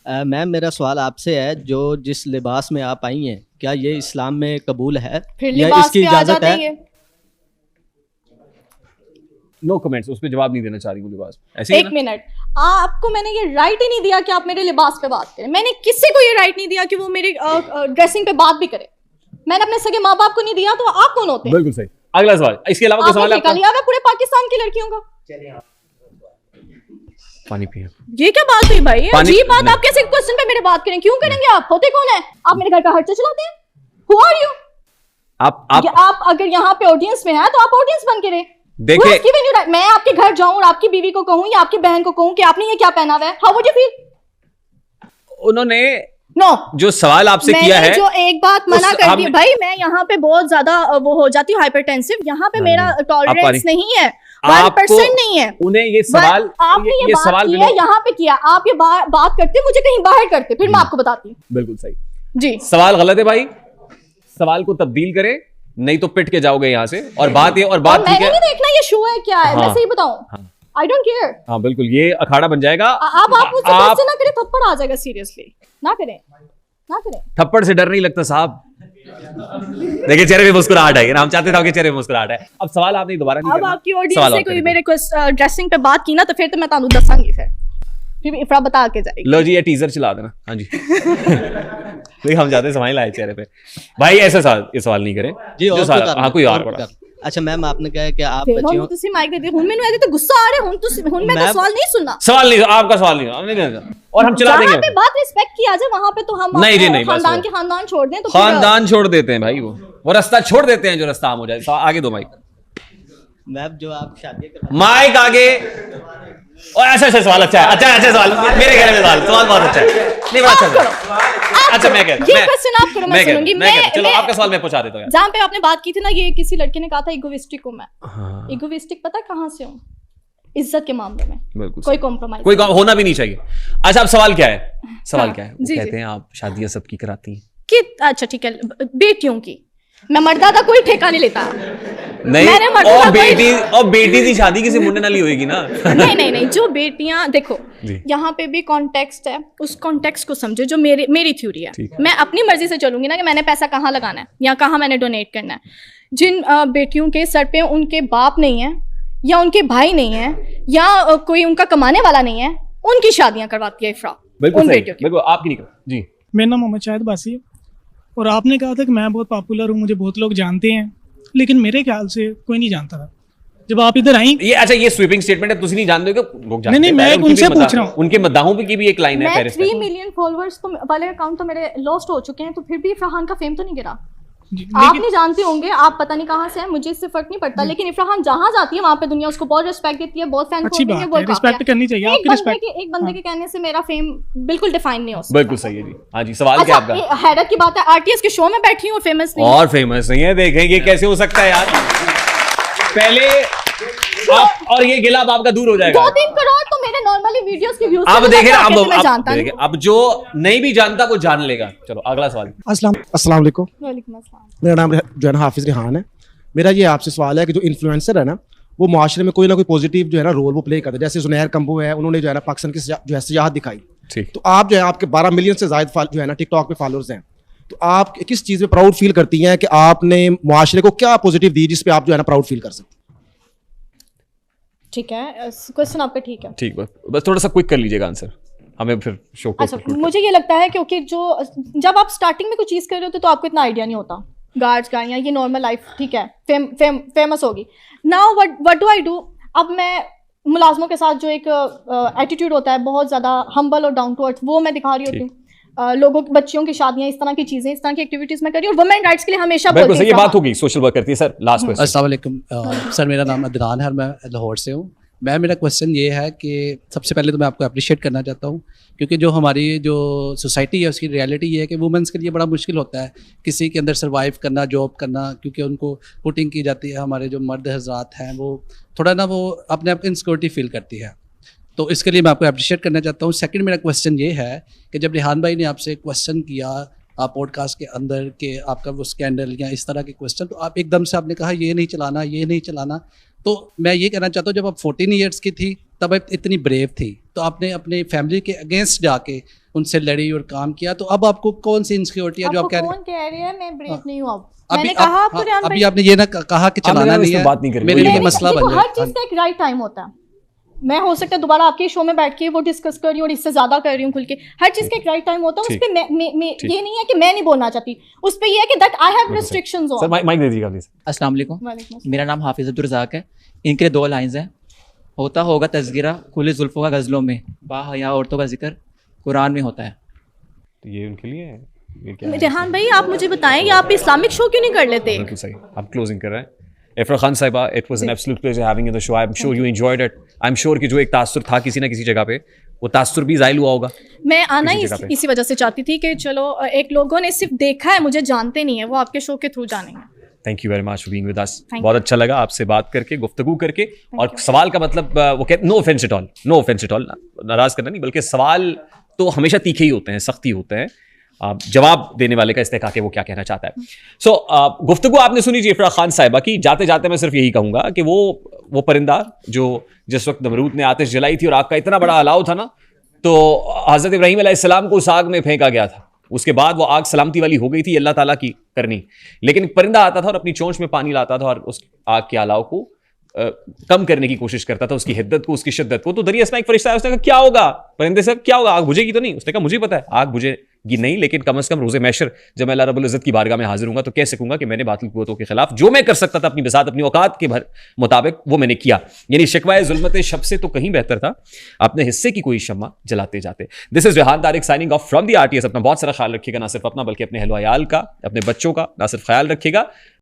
Ma'am मेरा सवाल आपसे है, जो जिस लिबास में आप आई हैं क्या ये इस्लाम में कबूल है फिर या लिबास इसकी पे आ इजाजत जाते है? हैं। नो कमेंट्स, उस पर जवाब नहीं देना चाह रही हूँ लिबास ऐसे ही एक मिनट, आपको मैंने ये राइट ही नहीं दिया कि आप मेरे लिबास पे बात करें। मैंने किसी को ये राइट नहीं दिया कि वो मेरी ड्रेसिंग पे बात भी करे। मैंने अपने सगे माँ बाप को नहीं दिया, तो आप कौन होते हैं? बिल्कुल सही। अगला सवाल, इसके अलावा कोई सवाल है आपने आपका? लिया हुआ पूरे पाकिस्तान की लड़कियों का। पानी पिए। ये क्या बात हुई भाई? पानी- अजीब बात। नहीं। आप कैसे क्वेश्चन पे मेरे बात करें? क्यों करेंगे? आप होते कौन है? आप मेरे घर का खर्चा चलाते हैं? Who are you? आप अगर यहाँ पे ऑडियंस में है तो आप ऑडियंस बन के रहे। देखिए- Who has given you right? मैं आपके घर जाऊं और आपकी बीवी को कहूं या आपकी बहन को कहूं कि आपने ये क्या पहना हुआ है, हाउ वुड यू फील? उन्होंने नो, जो सवाल आपसे किया है, जो एक बात मना कर दी हमने- भाई, मैं यहाँ पे बहुत ज्यादा वो हो जाती हूँ हाइपरटेंसिव। यहाँ पे मेरा टॉलरेंस नहीं है, 1% नहीं है। उन्हें ये सवाल, आपने ये बात सवाल की है यहाँ पे किया, आप ये बात करते मुझे कहीं बाहर करते, फिर मैं आपको बताती हूँ। बिल्कुल सही जी, सवाल गलत है भाई, सवाल को तब्दील करें नहीं तो पिट के जाओगे यहाँ से। और बात ये और बात ठीक मैंने है, नहीं देखना ये शो है क्या है, हाँ, मैं सही बताऊं, आई डोंट केयर। हाँ बिल्कुल, ये अखाड़ा बन जाएगा। आप मुझसे क्वेश्चन ना करें, थप्पड़ आ जाएगा, सीरियसली ना करें, ना करें। थप्पड़ से डर नहीं लगता साहब। देखिए चेहरे पे मुस्कुराहट है, हम चाहते थे आपके चेहरे पे मुस्कुराहट है। अब सवाल आपने दोबारा नहीं अब करना। आपकी सवाल ऑडियंस से और कोई करिए। मेरे को ड्रेसिंग पे बात की ना तो फिर तो मैं तानू दसांगी, फिर इफ्रा बता के जाएगी। लो जी, ये टीजर चला देना। हाँ जी। देखिए हम जाते स्माइल आए चेहरे पे। भाई ऐसा सवाल नहीं करें जी, जो और सवाल, कोई हाँ कोई और बड़ा। अच्छा मैम आपने कहा है कि आप फिर बच्चियों ਤੁਸੀਂ ਮਾਈਕ ਦੇ ਦੇ ਹੁਣ ਮੈਨੂੰ ਇਹਦੇ ਤੇ ਗੁੱਸਾ ਆ ਰਿਹਾ, ਹੁਣ मैं तो मैम- सवाल नहीं सुनना। सवाल नहीं, आपका सवाल नहीं, हम नहीं लेना। और हम चला जहाँ देंगे। पे बात रिस्पेक्ट की आ जाए वहां पे तो हम नहीं जी, नहीं, बस खानदान वो- के खानदान छोड़ दें तो फिर- खानदान छोड़ देते हैं भाई, वो रास्ता छोड़ देते हैं जो रास्ता आम हो जाए। आगे दो माइक, मैम जो आप शादी माइक आगे। और अच्छा सवाल, अच्छा सवाल, मेरे कहने में सवाल बहुत अच्छा है। नहीं बड़ा अच्छा सवाल। अच्छा मैं कहता ये क्वेश्चन आप करो, मैं सुनूंगी। चलो आपका सवाल मैं पूछा देता हूँ। जहाँ पे आपने बात की थी ना, ये किसी लड़के ने कहा था इगोइस्टिक हूँ मैं। हाँ। इगोइस्टिक पता है कहाँ से हूँ? इज्जत के मामले में बिल्कुल कोई कॉम्प्रोमाइज, कोई होना भी नहीं चाहिए। अच्छा अब सवाल क्या है? सवाल हाँ, क्या है? जी, कहते हैं आप शादियां सबकी कराती हैं। कि अच्छा ठीक है, बेटियों की। मैं मर्दा का कोई ठेका नहीं लेता। नहीं, मैंने मर्दा और का कोई- बेटी की शादी किसी मुंडे नाल ही होएगी ना। नहीं, जो बेटियां देखो, जी। यहाँ पे भी कॉन्टेक्स्ट है, उस कॉन्टेक्स्ट को समझो। जो मेरी थ्योरी है, ठीक। मैं अपनी मर्जी से चलूंगी ना कि मैंने पैसा कहाँ लगाना है या कहाँ मैंने डोनेट करना है। जिन बेटियों के सर पे उनके बाप नहीं है या उनके भाई नहीं है या कोई उनका कमाने वाला नहीं है, उनकी शादियां करवाती है इफ्रा। बिल्कुल उन सही, बेटियों की। बिल्कुल आपकी नहीं कर जी। मेरा नाम मोहम्मद शाहिद बासी है और आपने कहा था कि मैं बहुत पॉपुलर हूँ, मुझे बहुत लोग जानते हैं, लेकिन मेरे ख्याल से कोई नहीं जानता था। जब आप इधर आई, ये अच्छा ये स्वीपिंग स्टेटमेंट है, तुम नहीं जानते हो कि लोग जानते नहीं, हैं। मैं उनकी उनसे भी पूछ रहा हूँ। उनके मद्दाहों की भी एक लाइन है मैं पेरिस 3 पे। मिलियन फॉलोअर्स तो वाले अकाउंट तो मेरे लॉस्ट हो चुके हैं, तो फिर भी इफ्राहान का फेम तो नहीं गिरा। आप लेकिन नहीं जानते होंगे, आप पता नहीं कहाँ से हैं, मुझे इससे फर्क नहीं पड़ता, लेकिन इफ्राहान जहाँ जाती है वहाँ पे दुनिया उसको बहुत रिस्पेक्ट देती है, बहुत फैन अच्छी बात है, रिस्पेक्ट करनी चाहिए, आपकी रिस्पेक्ट। एक बंदे के कहने से मेरा फेम बिल्कुल डिफाइन नहीं हो सकता। बिल्कुल सही है जी। हाँ जी, सवाल क्या आपका? अच्छा, हैरत की बात है, आरटीएस के शो में बैठी हूँ, फेमस नहीं। और फेमस नहीं है, देखें ये कैसे हो सकता है यार। पहले आप और ये गिला अब आपका दूर हो जाएगा। 2-3 करोड़ तो मेरे नॉर्मली वीडियोस के व्यूज अब देखें मैं जानता नहीं। अब जो नहीं भी जानता वो जान लेगा। चलो अगला सवाल। अस्सलाम वालेकुम। वालेकुम अस्सलाम। मेरा नाम जो है ना हाफिज़ रिहान है। मेरा ये आपसे सवाल है कि जो इन्फ्लुएंसर है ना, वो माशरे में कोई ना कोई पॉजिटिव जो है ना रोल वो प्ले करते हैं। जैसे जुनैर कंबो है, उन्होंने जो है ना पाकिस्तान की जो है सियाहत दिखाई। ठीक। तो आप जो है, आपके 12 मिलियन से ज़ायद जो है ना टिकटॉक पे फॉलोअर्स हैं, तो आप किस चीज़ में प्राउड फील करती हैं कि आपने माशरे को क्या पॉजिटिव दी जिस पे आप जो है ना प्राउड फील कर सकते? ठीक है, क्वेश्चन आपका ठीक है। ठीक, बस थोड़ा सा क्विक कर लीजिएगा आंसर, हमें फिर शो को अच्छा, conclude मुझे ये लगता है क्योंकि जब आप स्टार्टिंग में कोई चीज़ कर रहे होते तो आपको इतना आइडिया नहीं होता। गार्ड्स गाड़ियाँ, ये नॉर्मल लाइफ ठीक है, फेमस होगी। Now what do I do? अब मैं मुलाजमों के साथ जो एक एटीट्यूड होता है बहुत ज़्यादा हम्बल और डाउन टू अर्थ, वो मैं दिखा रही होती हूँ। लोगों की बच्चियों की शादियाँ, इस तरह की चीज़ें, इस तरह की एक्टिविटीज़ में करी और वुमेन राइट्स के लिए हमेशा बिल्कुल बोलती सही, ये हूँ। बात होगी, सोशल वर्क करती है। Sir last question. अस्सलाम वालेकुम सर, मेरा नाम अदनान है और मैं लाहौर से हूँ। मेरा क्वेश्चन ये है कि सबसे पहले तो मैं आपको अप्रिशिएट करना चाहता हूँ, क्योंकि जो हमारी जो सोसाइटी है उसकी रियलिटी ये है कि वुमेंस के लिए बड़ा मुश्किल होता है किसी के अंदर सर्वाइव करना, जॉब करना, क्योंकि उनको पुटिंग की जाती है। हमारे जो मर्द हजरात हैं वो थोड़ा ना वो अपने आप इनसिक्योरिटी फील करती है, तो इसके लिए मैं आपको अप्रिशिएट करना चाहता हूँ। सेकंड मेरा क्वेश्चन ये है कि जब रिहान भाई ने आपसे क्वेश्चन किया आप पॉडकास्ट के अंदर कि आपका वो स्कैंडल या इस तरह के क्वेश्चन, तो आप एकदम से आपने कहा ये नहीं चलाना, ये नहीं चलाना। तो मैं ये कहना चाहता हूँ, जब आप 14 ईयर्स की थी तब आप इतनी ब्रेव थी, तो आपने अपने फैमिली के अगेंस्ट जाके उनसे लड़ी और काम किया, तो अब आपको कौन सी इनसिक्योरिटी है जो आप कह रहे कौन कह रहे हैं मैं ब्रेव नहीं हूँ? अब अभी मैंने कहा आपको रेहान अभी भाई, आपने ये ना कहा कि चलाना नहीं है, बात नहीं करनी, मेरे लिए नहीं, मसला देखो, बन हर जाए। चीज का एक राइट टाइम होता है। मैं हो सकता है दोबारा आपके शो में बैठ के वो डिस्कस कर रही हूँ और इससे ज्यादा कर रही हूँ खुल के। हर चीज का एक राइट टाइम होता है। उस पे ये नहीं है कि मैं नहीं बोलना चाहती, उस पे ये है कि that I have restrictions sir on. Mic दे दीजिएगा प्लीज। अस्सलाम वालेकुम, वालेकुम मेरा नाम हाफिज़ अब्दुल रज़ाक है। इनके 2 लाइंस हैं, होता होगा तज़किरा खुली जुल्फ़ों का गज़लों में, बाहया औरतों का जिक्र कुरान में होता है। तो ये उनके लिए है, ये क्या है? रेहान भाई आप मुझे बताएं कि आप इस्लामिक शो क्यों नहीं कर लेते? बिल्कुल सही, आप क्लोजिंग कर रहे हैं। इफ़रा खान साहिबा, it was an absolute pleasure having you in the show. I am sure you enjoyed it. I am sure कि जो एक तासुर था किसी ना किसी जगह पे, वो तासुर भी ज़ाइल हुआ होगा। मैं आना ही किसी जगह पे। इसी वजह से चाहती थी कि चलो एक लोगों ने सिर्फ देखा है, मुझे जानते नहीं है, वो आपके शो के थ्रू जानेंगे। Thank you very much for being with us. Thank बहुत अच्छा लगा आपसे बात करके, गुफ्तगू करके। और सवाल का मतलब वो कहते no offence at all, no offence at all, नाराज करना नहीं, बल्कि सवाल तो हमेशा तीखे ही होते हैं, सख्ती होते हैं। जवाब देने वाले का इस्तेकाक है वो क्या कहना चाहता है। सो गुफ्तगू आपने सुनी जी इफ़रा खान साहिबा की। जाते जाते मैं सिर्फ यही कहूँगा कि वो परिंदा जो जिस वक्त नमरूद ने आतिश जलाई थी और आग का इतना बड़ा अलाव था ना, तो हज़रत इब्राहीम अलैहिस्सलाम को उस आग में फेंका गया था। उसके बाद वो आग सलामती वाली हो गई थी, अल्लाह ताला की करनी। लेकिन परिंदा आता था और अपनी चोंच में पानी लाता था और उस आग के अलाव को कम करने की कोशिश करता था, उसकी हिद्दत को, उसकी शिद्दत को। तो दरिया में एक फरिश्ता है, उसने कहा क्या होगा परिंदे से, क्या होगा, आग बुझेगी तो नहीं? उसने कहा मुझे पता है आग बुझेगी नहीं, लेकिन कम से कम रोज़े महशर जब मैं अल्लाह रब्बुल इज़्ज़त की बारगाह में हाजिर हूंगा तो कह सकूंगा कि मैंने बातिल कुव्वतों के खिलाफ जो मैं कर सकता था अपनी बिसात, अपनी औकात के मुताबिक वो मैंने किया। यानी शिकवाए ज़ुल्मत शब से तो कहीं बेहतर था अपने हिस्से की कोई शम्मा जलाते जाते। This is Rehan Tariq signing off from the RTS। अपना बहुत सारा ख्याल रखिएगा, ना सिर्फ अपना बल्कि अपने अहल व अयाल का, अपने बच्चों का ना सिर्फ ख्याल रखिएगा,